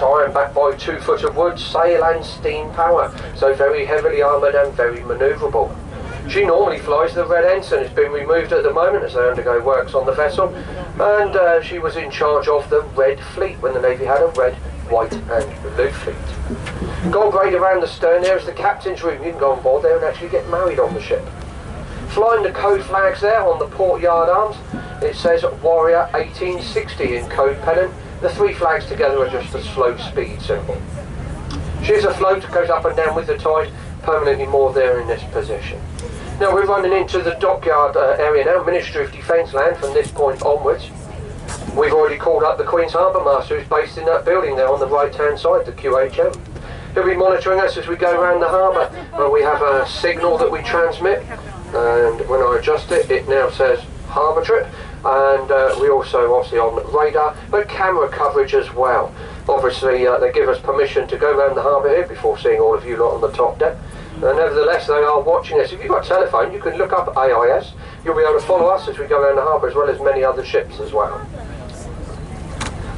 iron backed by 2 foot of wood, sail and steam power, so very heavily armoured and very manoeuvrable. She normally flies the Red Ensign. It's been removed at the moment as they undergo works on the vessel, and she was in charge of the Red Fleet when the Navy had a red, white and blue fleet. Gold braid around the stern there is the captain's room. You can go on board there and actually get married on the ship. Flying the code flags there on the port yard arms, it says Warrior 1860 in code pennant. The 3 flags together are just a slow speed symbol. She's afloat, goes up and down with the tide, permanently moored there in this position. Now we're running into the dockyard area now, Ministry of Defence land from this point onwards. We've already called up the Queen's Harbour Master, who's based in that building there on the right hand side, the QHM. He'll be monitoring us as we go around the harbour. We have a signal that we transmit, and when I adjust it, it now says harbour trip, and we also obviously on radar, but camera coverage as well. Obviously they give us permission to go around the harbour here before seeing all of you lot on the top deck. Nevertheless, they are watching us. If you've got a telephone, you can look up AIS. You'll be able to follow us as we go around the harbour, as well as many other ships as well.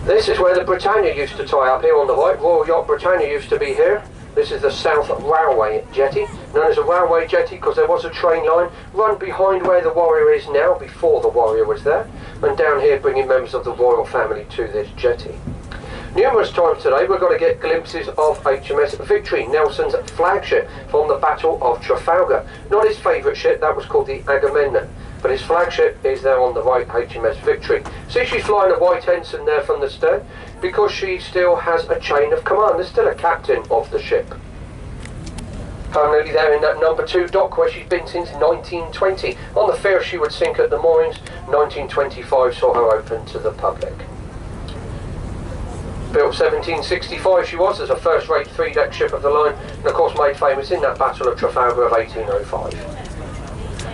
This is where the Britannia used to tie up here on the right. Royal Yacht Britannia used to be here. This is the South Railway Jetty, known as a railway jetty because there was a train line run behind where the Warrior is now, before the Warrior was there, and down here bringing members of the royal family to this jetty. Numerous times today we're going to get glimpses of HMS Victory, Nelson's flagship from the Battle of Trafalgar. Not his favourite ship, that was called the Agamemnon, but his flagship is there on the right, HMS Victory. See, she's flying a white ensign there from the stern because she still has a chain of command. There's still a captain of the ship. Permanently there in that number 2 dock where she's been since 1920. On the fear she would sink at the moorings, 1925 saw her open to the public. Built 1765 she was as a first-rate 3-deck ship of the line, and of course made famous in that Battle of Trafalgar of 1805.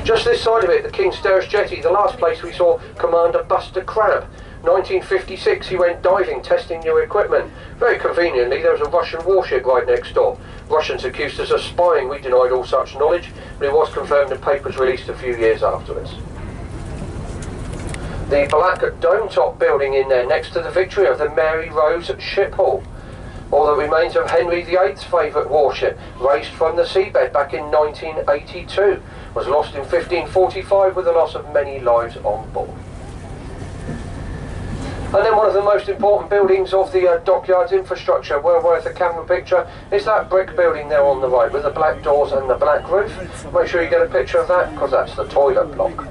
Just this side of it, the King's Terrace Jetty, the last place we saw Commander Buster Crabbe. 1956 he went diving, testing new equipment. Very conveniently there was a Russian warship right next door. Russians accused us of spying, we denied all such knowledge, but it was confirmed in papers released a few years afterwards. The black dome-top building in there next to the Victory of the Mary Rose Ship Hall, or the remains of Henry VIII's favourite warship, raced from the seabed back in 1982, was lost in 1545 with the loss of many lives on board. And then one of the most important buildings of the Dockyard's infrastructure, well worth a camera picture, is that brick building there on the right with the black doors and the black roof. Make sure you get a picture of that because that's the toilet block.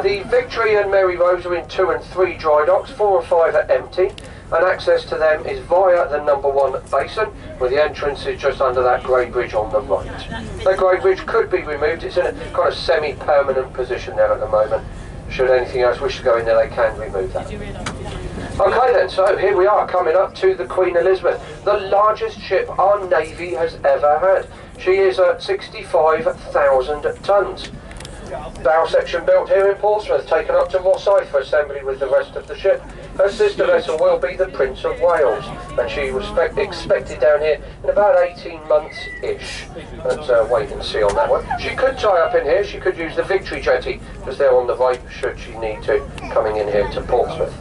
The Victory and Mary Rose are in 2 and 3 dry docks, 4 and 5 are empty, and access to them is via the number 1 basin, where the entrance is just under that grey bridge on the right. The grey bridge could be removed, it's in a kind of semi-permanent position there at the moment. Should anything else wish to go in there, they can remove that. Okay then, so here we are coming up to the Queen Elizabeth, the largest ship our Navy has ever had. She is at 65,000 tonnes. Bow section built here in Portsmouth, taken up to Rosyth for assembly with the rest of the ship. Her sister vessel will be the Prince of Wales, and she was expected down here in about 18 months-ish. Let's wait and see on that one. She could tie up in here, she could use the Victory jetty, just there on the right, should she need to, coming in here to Portsmouth.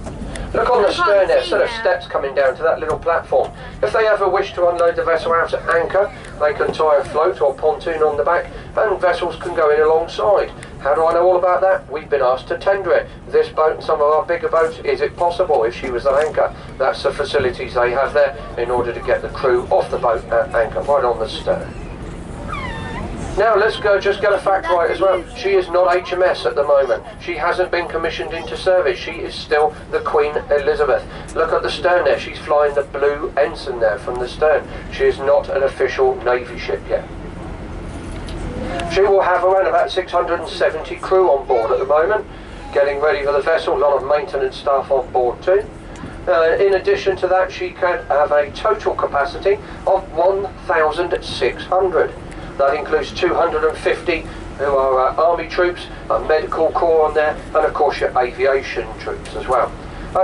Look on the stern there, set of steps coming down to that little platform. If they ever wish to unload the vessel out at anchor, they can tie a float or pontoon on the back, and vessels can go in alongside. How do I know all about that? We've been asked to tender it. This boat and some of our bigger boats, is it possible if she was at anchor? That's the facilities they have there in order to get the crew off the boat at anchor, right on the stern. Now let's go just get a fact right as well. She is not HMS at the moment. She hasn't been commissioned into service. She is still the Queen Elizabeth. Look at the stern there. She's flying the blue ensign there from the stern. She is not an official Navy ship yet. She will have around about 670 crew on board at the moment, getting ready for the vessel. A lot of maintenance staff on board too. In addition to that, she can have a total capacity of 1,600. That includes 250 who are Army troops, a medical corps on there, and of course your aviation troops as well.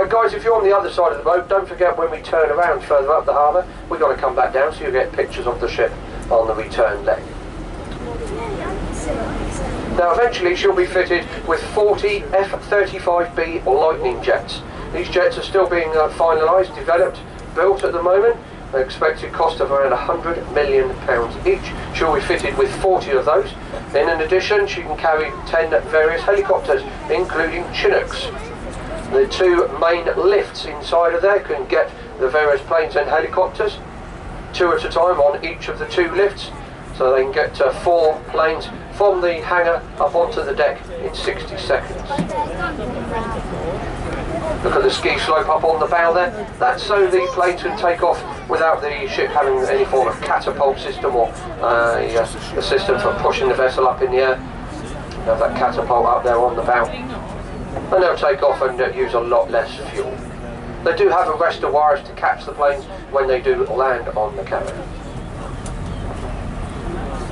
Guys, if you're on the other side of the boat, don't forget when we turn around further up the harbour, we've got to come back down so you'll get pictures of the ship on the return leg. Now eventually she'll be fitted with 40 F-35B Lightning jets. These jets are still being finalised, developed, built at the moment. An expected cost of around £100 million each. She'll be fitted with 40 of those. In addition, she can carry 10 various helicopters, including Chinooks. The two main lifts inside of there can get the various planes and helicopters, 2 at a time on each of the 2 lifts, so they can get 4 planes from the hangar up onto the deck in 60 seconds. Look at the ski slope up on the bow there. That's so the planes can take off without the ship having any form of catapult system or a system for pushing the vessel up in the air. You have that catapult up there on the bow. And they'll take off and use a lot less fuel. They do have arrestor wires to catch the planes when they do land on the carrier.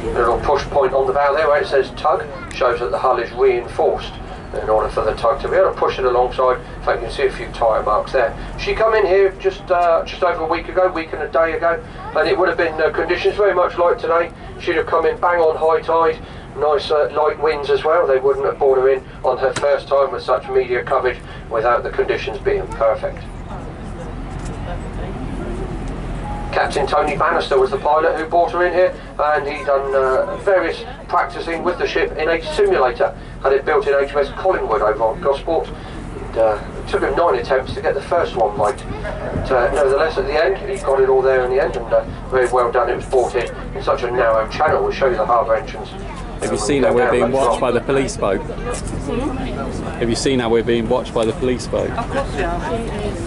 A little push point on the bow there where it says tug shows that the hull is reinforced in order for the tug to be able to push it alongside. In fact, you can see a few tyre marks there. She come in here just over a week and a day ago, and it would have been conditions very much like today. She'd have come in bang on high tide, nice light winds as well. They wouldn't have brought her in on her first time with such media coverage without the conditions being perfect. Captain Tony Bannister was the pilot who brought her in here, and he'd done various practicing with the ship in a simulator. Had it built in HMS Collingwood over on Gosport. It took him 9 attempts to get the first one right. But nevertheless, at the end, he got it all there in the end, and very well done. It was brought in such a narrow channel. We'll show you the harbour entrance. Have you seen how we're being watched by the police boat? Have you seen how we're being watched by the police boat? Of course we are.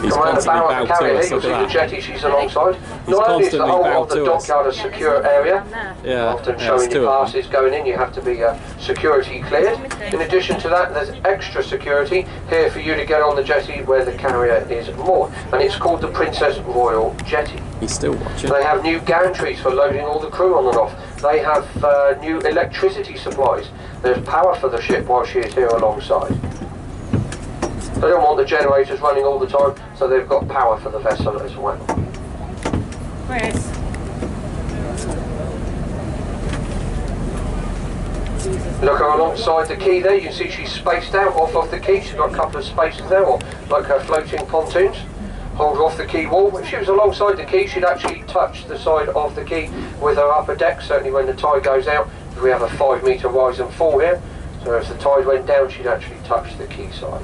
He's constantly bowed to us. You'll see the jetty she's alongside. He's Not only is the constantly whole of bowed the to us. dockyard a secure area, Yeah, often showing your passes going in, you have to be security cleared. In addition to that, there's extra security here for you to get on the jetty where the carrier is moored, and it's called the Princess Royal Jetty. He's still watching. They have new gantries for loading all the crew on and off. They have new electricity supplies. There's power for the ship while she is here alongside. They don't want the generators running all the time, so they've got power for the vessel as well. Chris. Look her alongside the quay there, you can see she's spaced out off of the quay. She's got a couple of spaces there, or like her floating pontoons. Hold her off the quay wall. If she was alongside the quay, she'd actually touch the side of the quay with her upper deck, certainly when the tide goes out. We have a 5 metre rise and fall here, so if the tide went down, she'd actually touch the quay side.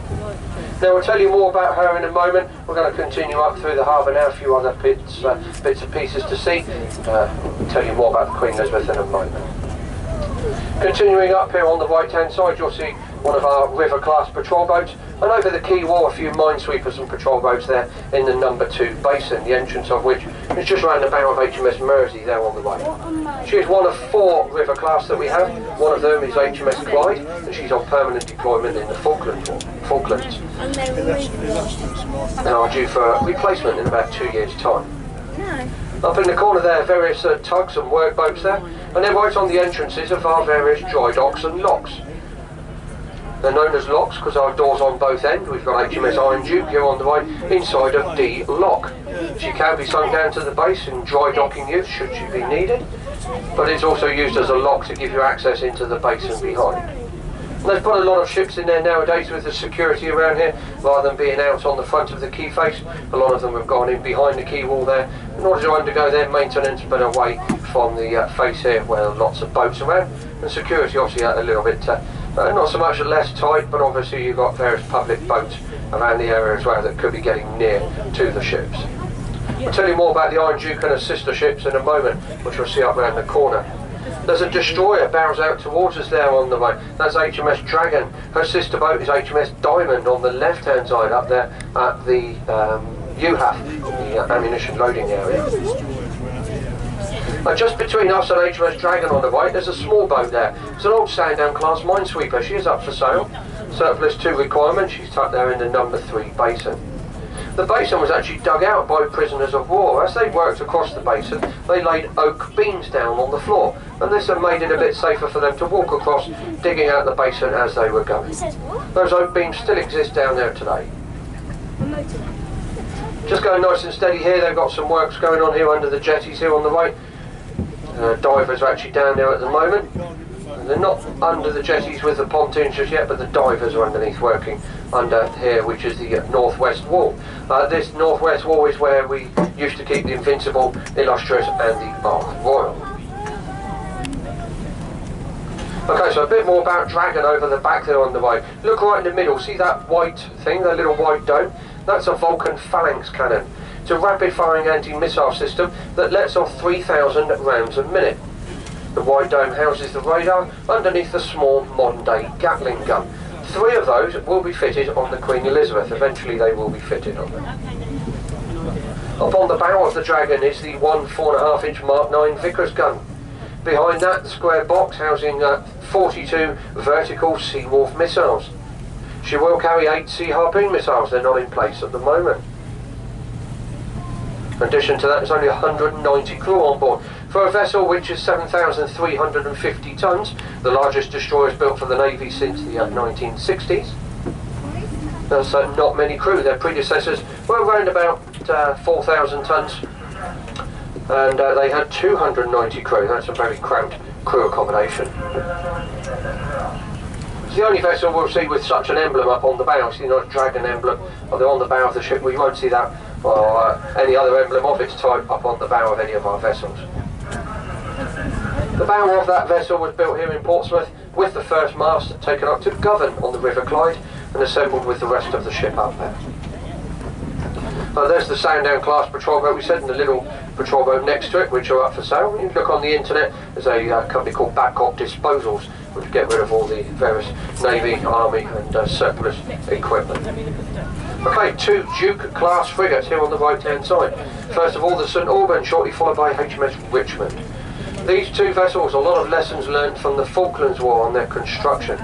Now, we'll tell you more about her in a moment. We're going to continue up through the harbour now, a few other bits and pieces to see. We'll tell you more about the Queen Elizabeth in a moment. Continuing up here on the right hand side, you'll see one of our river class patrol boats, and over the quay wall a few minesweepers and patrol boats there in the number 2 basin, the entrance of which is just around the bow of HMS Mersey there on the right. She is one of 4 river class that we have. One of them is HMS Clyde, and she's on permanent deployment in the Falklands. And are due for replacement in about 2 years' time. Up in the corner there, various tugs and work boats there, and they're right on the entrances of our various dry docks and locks. They're known as locks because our doors on both ends. We've got HMS Iron Duke here on the right, inside of D Lock. She can be sunk down to the base in dry docking use should she be needed, but it's also used as a lock to give you access into the basin behind. And they've put a lot of ships in there nowadays with the security around here, rather than being out on the front of the quay face. A lot of them have gone in behind the quay wall there in order to undergo their maintenance, but away from the face here where lots of boats around. And security obviously a little bit, not so much less tight, but obviously you've got various public boats around the area as well that could be getting near to the ships. I'll tell you more about the Iron Duke and her sister ships in a moment, which we'll see up around the corner. There's a destroyer bows out towards us there on the right. That's HMS Dragon. Her sister boat is HMS Diamond on the left-hand side up there at the UHAF, the ammunition loading area. Just between us and HMS Dragon on the right, there's a small boat there. It's an old Sandown class minesweeper. She is up for sale. Surplus 2 requirement. She's tucked there in the number 3 basin. The basin was actually dug out by prisoners of war. As they worked across the basin, they laid oak beams down on the floor, and this had made it a bit safer for them to walk across, digging out the basin as they were going. Those oak beams still exist down there today. Just going nice and steady here. They've got some works going on here under the jetties here on the right. Divers are actually down there at the moment. They're not under the jetties with the pontoons just yet, but the divers are underneath working under here, which is the northwest wall. This northwest wall is where we used to keep the Invincible, Illustrious and the Ark Royal. Okay, so a bit more about Dragon over the back there on the way. Look right in the middle, see that white thing, that little white dome? That's a Vulcan phalanx cannon. It's a rapid-firing anti-missile system that lets off 3,000 rounds a minute. The white dome houses the radar underneath the small modern-day Gatling gun. 3 of those will be fitted on the Queen Elizabeth. Eventually they will be fitted on them. Up on the bow of the Dragon is the 4.5-inch Mark 9 Vickers gun. Behind that, the square box housing 42 vertical Seawolf missiles. She will carry 8 Sea Harpoon missiles. They're not in place at the moment. In addition to that, there's only 190 crew on board. For a vessel which is 7,350 tonnes, the largest destroyers built for the Navy since the 1960s. There's not many crew. Their predecessors were around about 4,000 tonnes, and they had 290 crew. That's a very cramped crew accommodation. It's the only vessel we'll see with such an emblem up on the bow. See the nice Dragon emblem on the bow of the ship. We won't see that or any other emblem of its type up on the bow of any of our vessels. The bow of that vessel was built here in Portsmouth with the first mast taken up to Govan on the River Clyde and assembled with the rest of the ship up there. There's the Sandown class patrol boat we said, and the little patrol boat next to it, which are up for sale. You can look on the internet, there's a company called Babcock Disposals, which get rid of all the various Navy, Army and surplus equipment. Okay, 2 Duke class frigates here on the right hand side. First of all the St Alban, shortly followed by HMS Richmond. These 2 vessels, a lot of lessons learned from the Falklands War on their construction.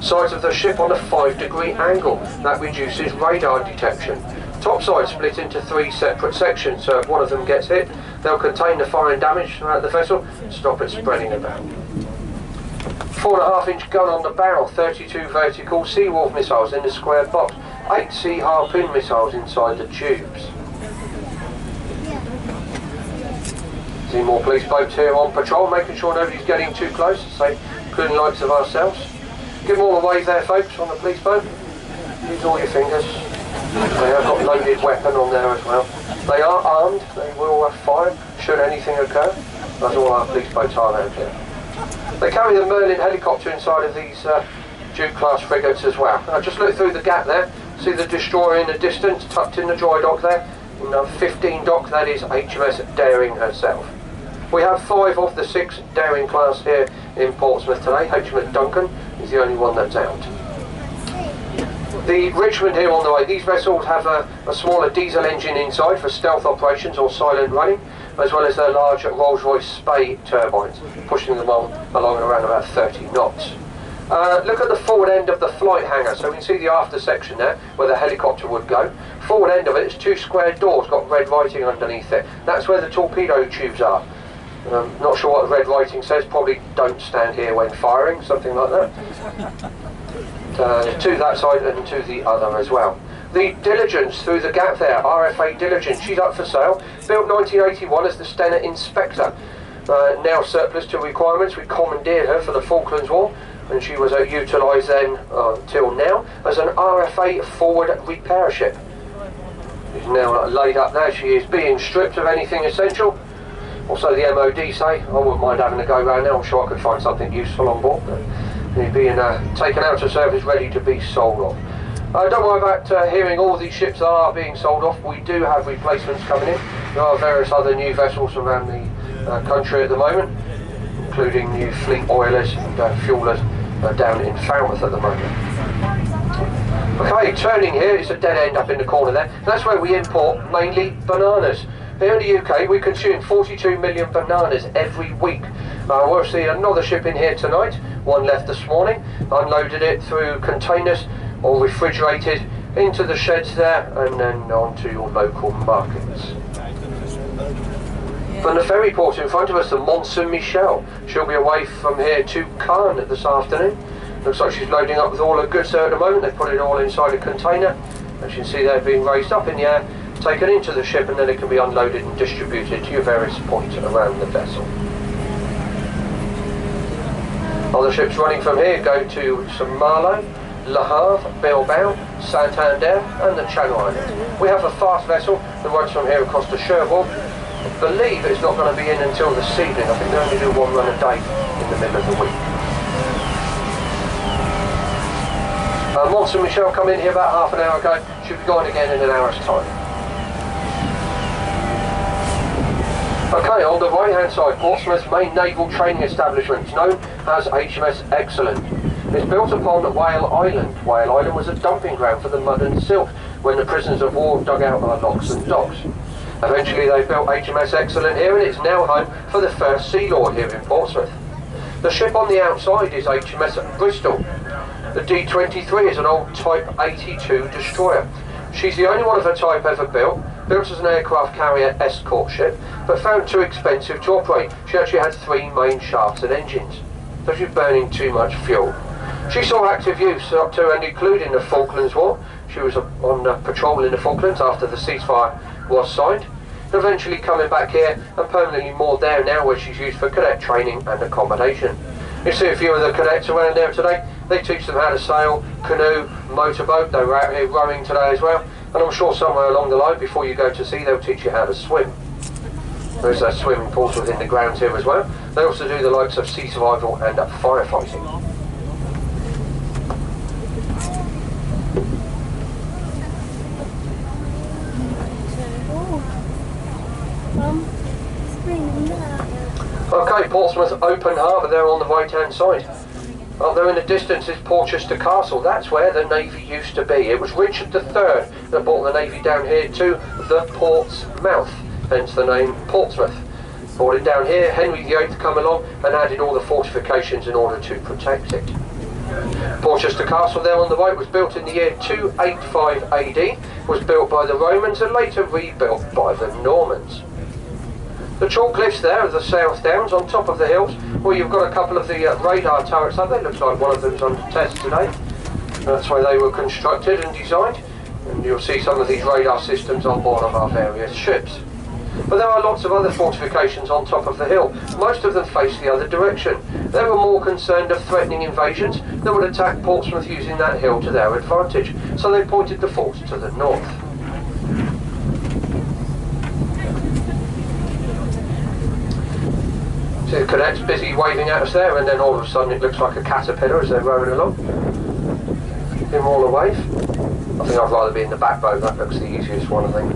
Sides of the ship on a 5-degree angle, that reduces radar detection. Topside split into 3 separate sections, so if one of them gets hit, they'll contain the fire and damage throughout the vessel and stop it spreading about. 4.5-inch gun on the bow, 32 vertical Seawolf missiles in the square box, 8 Sea Harpoon missiles inside the tubes. See more police boats here on patrol, making sure nobody's getting too close, say, including the likes of ourselves. Give them all a wave there, folks, on the police boat. Use all your fingers. They have got loaded weapon on there as well. They are armed, they will fire should anything occur. That's all our police boats are around here. They carry the Merlin helicopter inside of these Duke class frigates as well. Just look through the gap there, see the destroyer in the distance, tucked in the dry dock there. In 15 dock, that is HMS Daring herself. We have 5 of the 6 Daring class here in Portsmouth today. HMS Duncan is the only one that's out. The Richmond here on the way, these vessels have a smaller diesel engine inside for stealth operations or silent running, as well as their large Rolls-Royce Spey turbines, pushing them along at around about 30 knots. Look at the forward end of the flight hangar, so we can see the after section there, where the helicopter would go. Forward end of it is 2 square doors, got red writing underneath it. That's where the torpedo tubes are. Not sure what the red writing says, probably don't stand here when firing, something like that. To that side and to the other as well. The Diligence through the gap there, RFA Diligence, she's up for sale. Built 1981 as the Stena Inspector. Now surplus to requirements, we commandeered her for the Falklands War, and she was utilised then till now as an RFA forward repair ship. She's now laid up there, she is being stripped of anything essential. Also the MOD say, I wouldn't mind having a go round now, I'm sure I could find something useful on board. They're being taken out of service, ready to be sold off. Don't worry about hearing all these ships that are being sold off. We do have replacements coming in. There are various other new vessels around the country at the moment, including new fleet oilers and fuelers down in Falmouth at the moment. Okay, turning here, it's a dead end up in the corner there. That's where we import mainly bananas. Here in the UK, we consume 42 million bananas every week. We'll see another ship in here tonight, one left this morning, unloaded it through containers or refrigerated into the sheds there and then on to your local markets. From the ferry port in front of us, the Mont Saint-Michel. She'll be away from here to Caen this afternoon. Looks like she's loading up with all her goods there at the moment. They put it all inside a container. As you can see, they're being raised up in the air, taken into the ship, and then it can be unloaded and distributed to your various points around the vessel. Other ships running from here go to St Malo, Le Havre, Bilbao, Santander and the Channel Islands. We have a fast vessel that runs from here across to Cherbourg. I believe it's not going to be in until this evening. I think they only do one run a day in the middle of the week. Mons and Michelle come in here about half an hour ago. Should be gone again in an hour's time. Okay, on the right hand side, Portsmouth's main naval training establishment, known as HMS Excellent. It's built upon Whale Island. Whale Island was a dumping ground for the mud and silt when the prisoners of war dug out our locks and docks. Eventually they built HMS Excellent here, and it's now home for the first Sea Lord here in Portsmouth. The ship on the outside is HMS Bristol. The D-23 is an old Type 82 destroyer. She's the only one of her type ever built as an aircraft carrier escort ship, but found too expensive to operate. She actually had 3 main shafts and engines, so she was burning too much fuel. She saw active use up to and including the Falklands War. She was on patrol in the Falklands after the ceasefire was signed, eventually coming back here and permanently moored there now, where she's used for cadet training and accommodation. You see a few of the cadets around there today. They teach them how to sail, canoe, motorboat. They were out here rowing today as well, and I'm sure somewhere along the line before you go to sea they'll teach you how to swim. There's swimming pools within the grounds here as well. They also do the likes of sea survival and firefighting. Okay, Portsmouth Open Harbour there on the right hand side. Up there in the distance is Portchester Castle. That's where the Navy used to be. It was Richard III that brought the Navy down here to the port's mouth, hence the name Portsmouth. Brought it down here, Henry VIII come along and added all the fortifications in order to protect it. Portchester Castle there on the right was built in the year 285 AD, was built by the Romans and later rebuilt by the Normans. The chalk cliffs there are the South Downs on top of the hills, where you've got a couple of the radar turrets up there. Looks like one of them's under test today. That's why they were constructed and designed, and you'll see some of these radar systems on board of our various ships. But there are lots of other fortifications on top of the hill. Most of them face the other direction. They were more concerned of threatening invasions that would attack Portsmouth using that hill to their advantage, so they pointed the forts to the north. See the cadets busy waving at us there, and then all of a sudden it looks like a caterpillar as they're rowing along. Give them all a wave. I think I'd rather be in the back boat, that looks the easiest one, I think.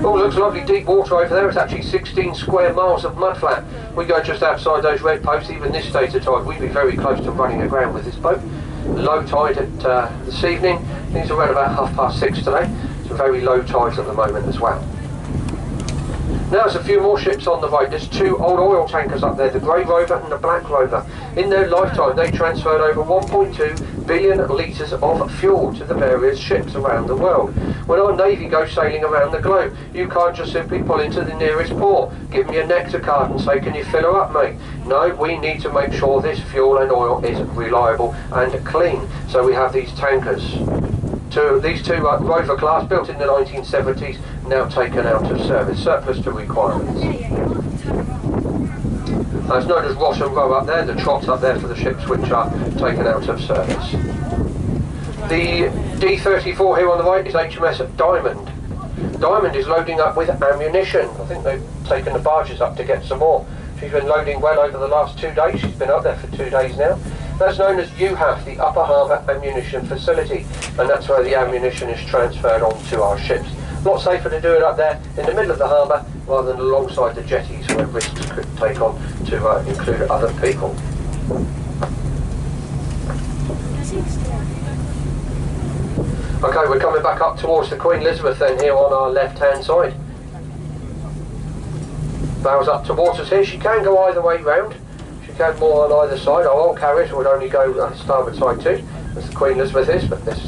Oh, looks lovely deep water over there. It's actually 16 square miles of mudflat. We go just outside those red posts. Even this state of tide, we'd be very close to running aground with this boat. Low tide at this evening. I think it's around about 6:30 today. So very low tides at the moment as well. Now there's a few more ships on the right. There's 2 old oil tankers up there, the Grey Rover and the Black Rover. In their lifetime they transferred over 1.2 billion litres of fuel to the various ships around the world. When our Navy goes sailing around the globe, you can't just simply pull into the nearest port, give them your nectar card and say, can you fill her up, mate? No, we need to make sure this fuel and oil is reliable and clean. So we have these tankers. These two Rover class, built in the 1970s, now taken out of service, surplus to requirements. It's known as Ross and Row up there, the trots up there for the ships which are taken out of service. The D-34 here on the right is HMS Diamond. Diamond is loading up with ammunition. I think they've taken the barges up to get some more. She's been loading well over the last 2 days. She's been up there for 2 days now. That's known as UHAF, the Upper Harbour Ammunition Facility, and that's where the ammunition is transferred onto our ships. A lot safer to do it up there in the middle of the harbour rather than alongside the jetties where risks could take on to include other people. Okay, we're coming back up towards the Queen Elizabeth then here on our left hand side. Bows up towards us here. She can go either way round. She can more on either side. Our old carriage would only go starboard side too, as the Queen Elizabeth is, but this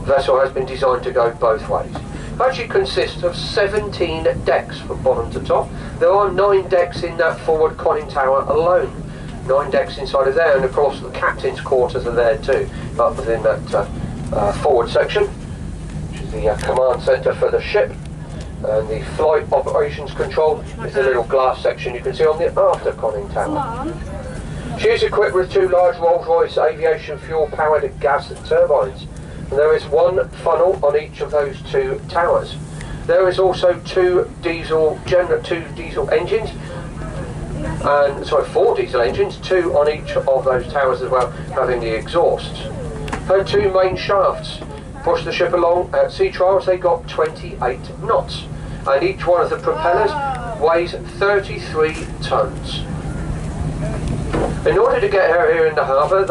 vessel has been designed to go both ways. It actually consists of 17 decks from bottom to top. There are 9 decks in that forward conning tower alone. 9 decks inside of there, and of course the captain's quarters are there too, up within that forward section, which is the command centre for the ship. And the flight operations control is the little glass section you can see on the after conning tower. She is equipped with 2 large Rolls-Royce aviation fuel-powered gas turbines, and there is 1 funnel on each of those 2 towers. There is also 2 diesel engines, and 4 diesel engines, 2 on each of those towers as well, having the exhausts. Her 2 main shafts push the ship along. At sea trials they got 28 knots, and each one of the propellers weighs 33 tons. In order to get her here in the harbour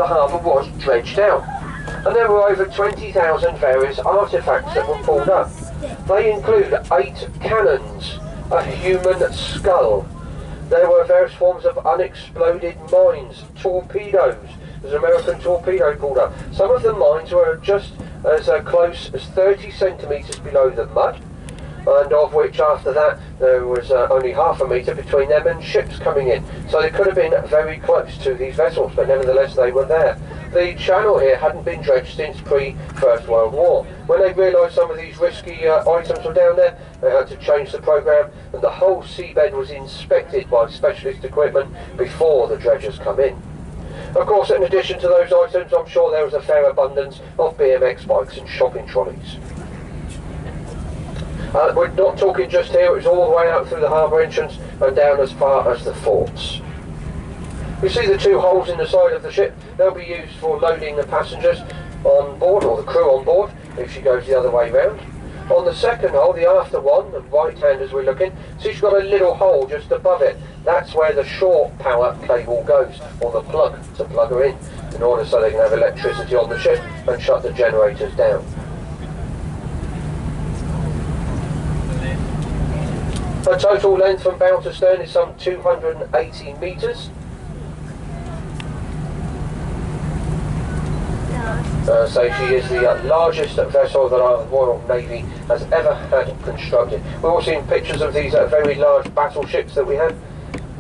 was dredged out, and there were over 20,000 various artefacts that were pulled up. They include 8 cannons, a human skull. There were various forms of unexploded mines, torpedoes. There's an American torpedo pulled up. Some of the mines were just as close as 30 centimetres below the mud, and of which after that there was only half a metre between them and ships coming in. So they could have been very close to these vessels, but nevertheless they were there. The channel here hadn't been dredged since pre-First World War. When they realised some of these risky items were down there, they had to change the programme, and the whole seabed was inspected by specialist equipment before the dredgers come in. Of course, in addition to those items, I'm sure there was a fair abundance of BMX bikes and shopping trolleys. We're not talking just here, it was all the way out through the harbour entrance and down as far as the forts. You see the 2 holes in the side of the ship. They'll be used for loading the passengers on board, or the crew on board, if she goes the other way round. On the second hole, the after one, the right hand as we're looking, see she's got a little hole just above it. That's where the shore power cable goes, or the plug to plug her in order so they can have electricity on the ship and shut the generators down. Her total length from bow to stern is some 280 metres. So she is the largest vessel that our Royal Navy has ever had constructed. We've all seen pictures of these very large battleships that we had.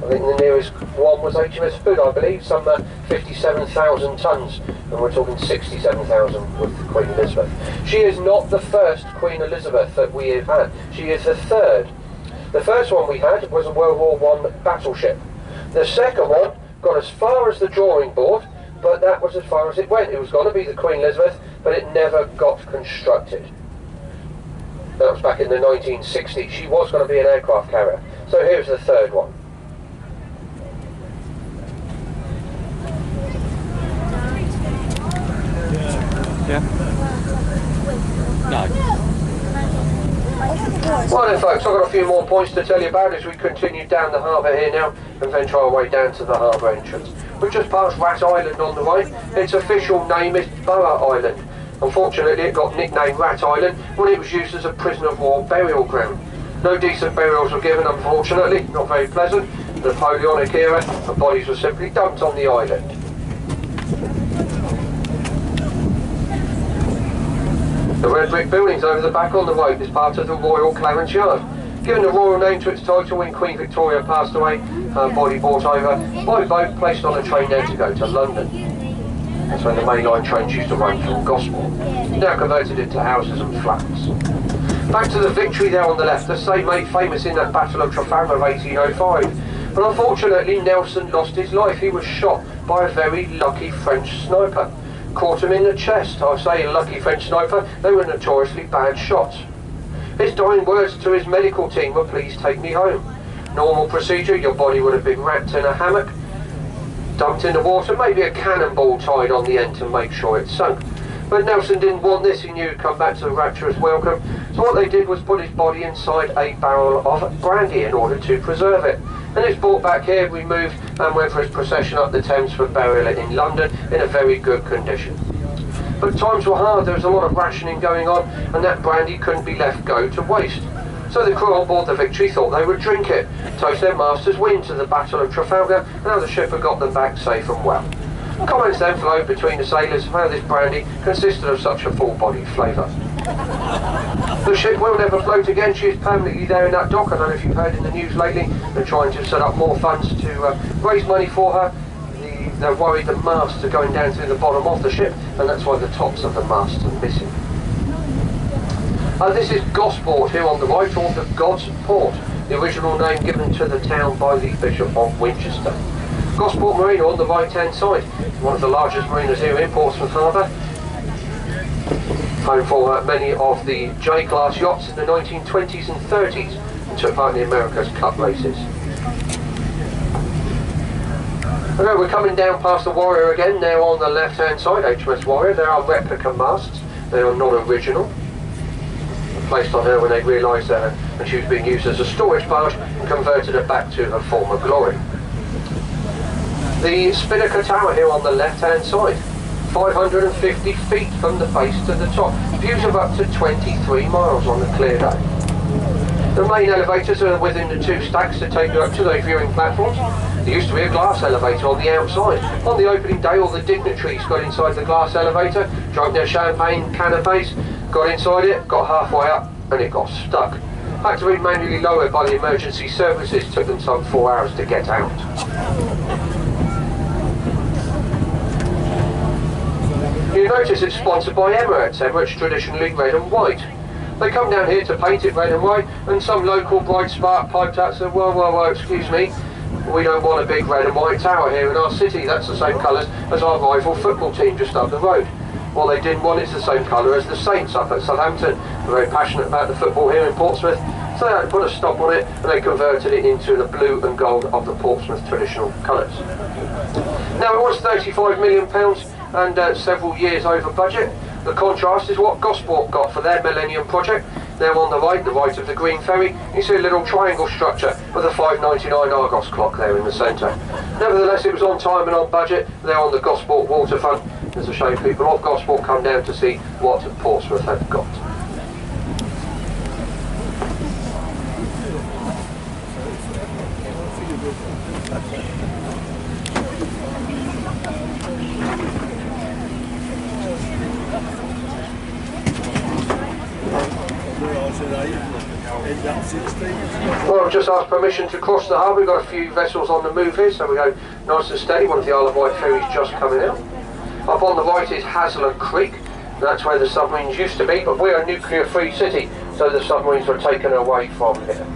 I think the nearest one was HMS Hood, I believe, some 57,000 tons, and we're talking 67,000 with Queen Elizabeth. She is not the first Queen Elizabeth that we have had. She is the third. The first one we had was a World War I battleship. The second one got as far as the drawing board, but that was as far as it went. It was going to be the Queen Elizabeth, but it never got constructed. That was back in the 1960s. She was going to be an aircraft carrier. So here's the third one. Yeah. No. Well then folks, I've got a few more points to tell you about as we continue down the harbour here now and venture our way down to the harbour entrance. We've just passed Rat Island on the way. Its official name is Boa Island. Unfortunately it got nicknamed Rat Island when it was used as a prisoner of war burial ground. No decent burials were given, unfortunately, not very pleasant. The Napoleonic era, the bodies were simply dumped on the island. The red brick buildings over the back on the road is part of the Royal Clarence Yard. Given the royal name to its title when Queen Victoria passed away, her body brought over by boat, placed on a train there to go to London. That's when the mainline trains used to run from Gosport. Now converted into houses and flats. Back to the Victory there on the left, the same made famous in that Battle of Trafalgar of 1805. But unfortunately Nelson lost his life. He was shot by a very lucky French sniper. Caught him in the chest. I say a lucky French sniper, they were notoriously bad shots. His dying words to his medical team were, "Please take me home." Normal procedure, your body would have been wrapped in a hammock, dumped in the water, maybe a cannonball tied on the end to make sure it sunk. But Nelson didn't want this, he knew he'd come back to the rapturous welcome, so what they did was put his body inside a barrel of brandy in order to preserve it. And it's brought back here, removed, and went for his procession up the Thames for burial in London in a very good condition. But times were hard, there was a lot of rationing going on, and that brandy couldn't be left go to waste. So the crew on board the Victory thought they would drink it, toast their master's win to the Battle of Trafalgar, and how the ship had got them back safe and well. Comments then flowed between the sailors of how this brandy consisted of such a full-bodied flavour. The ship will never float again. She is permanently there in that dock. I don't know if you've heard in the news lately, they're trying to set up more funds to raise money for her. They're worried the masts are going down through the bottom of the ship, and that's why the tops of the masts are missing. This is Gosport here on the right, or the God's Port, the original name given to the town by the Bishop of Winchester. Gosport Marina on the right hand side, one of the largest marinas here in Portsmouth Harbour. Home for many of the J-class yachts in the 1920s and 30s and took part in the America's Cup races. Okay, we're coming down past the Warrior again, now on the left hand side, HMS Warrior. There are replica masts, they are not original. Placed on her when they realised that when she was being used as a storage barge and converted her back to her former glory. The Spinnaker Tower here on the left hand side, 550 feet from the base to the top, views of up to 23 miles on a clear day. The main elevators are within the two stacks to take you up to those viewing platforms. There used to be a glass elevator on the outside. On the opening day, all the dignitaries got inside the glass elevator, drank their champagne canapes, got inside it, got halfway up, and it got stuck. Had to be manually lowered by the emergency services, took them some 4 hours to get out. You notice it's sponsored by Emirates. Emirates traditionally red and white. They come down here to paint it red and white, and some local bright spark piped out and said, well, excuse me, we don't want a big red and white tower here in our city. That's the same colours as our rival football team just up the road. Well, they didn't want it's the same colour as the Saints up at Southampton. They're very passionate about the football here in Portsmouth, so they had to put a stop on it, and they converted it into the blue and gold of the Portsmouth traditional colours. Now, it was £35 million and several years over budget. The contrast is what Gosport got for their Millennium project. Now on the right of the green ferry, you see a little triangle structure with a 599 Argos clock there in the centre. Nevertheless, it was on time and on budget there on the Gosport waterfront. There's a show people of Gosport come down to see what Portsmouth have got. Well, I've just asked permission to cross the harbour. We've got a few vessels on the move here, so we go nice and steady. One of the Isle of Wight ferries just coming out. Up on the right is Haslam Creek. That's where the submarines used to be, but we're a nuclear-free city, so the submarines were taken away from here.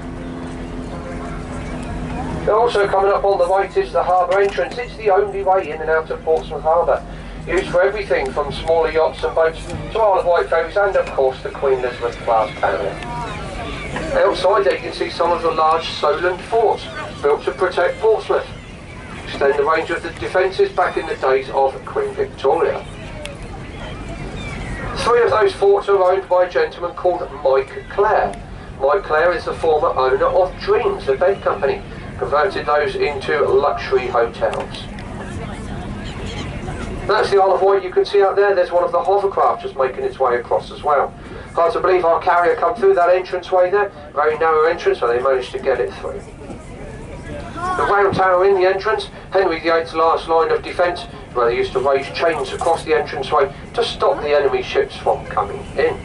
And also coming up on the right is the harbour entrance. It's the only way in and out of Portsmouth Harbour. Used for everything from smaller yachts and boats to Isle of Wight ferries and of course the Queen Elizabeth class carrier. Outside there you can see some of the large Solent forts built to protect Portsmouth. Extend the range of the defences back in the days of Queen Victoria. 3 of those forts are owned by a gentleman called Mike Clare. Mike Clare is the former owner of Dreams, the bed company, converted those into luxury hotels. That's the Isle of Wight you can see out there. There's one of the hovercraft just making its way across as well. Hard to believe our carrier come through that entranceway there. Very narrow entrance, but they managed to get it through. The round tower in the entrance, Henry VIII's last line of defence, where they used to raise chains across the entranceway to stop the enemy ships from coming in.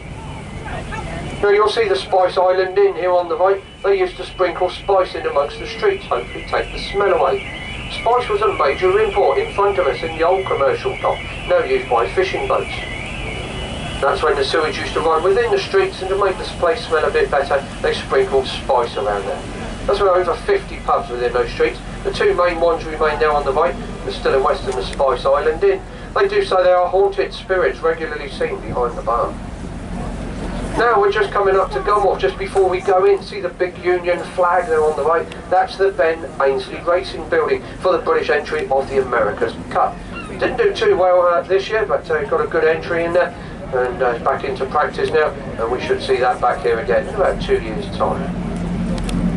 Now you'll see the Spice Island Inn here on the right. They used to sprinkle spice in amongst the streets, hopefully take the smell away. Spice was a major import in front of us in the old commercial dock, now used by fishing boats. That's when the sewage used to run within the streets, and to make this place smell a bit better, they sprinkled spice around there. That's where over 50 pubs within those streets. The 2 main ones remain now on the right, the Still and West and the Spice Island Inn. They do say there are haunted spirits regularly seen behind the bar. Now we're just coming up to Gunwharf. Just before we go in, see the big Union flag there on the right? That's the Ben Ainslie Racing Building for the British entry of the America's Cup. Didn't do too well this year, but got a good entry in there, and back into practice now, and we should see that back here again in about 2 years' time.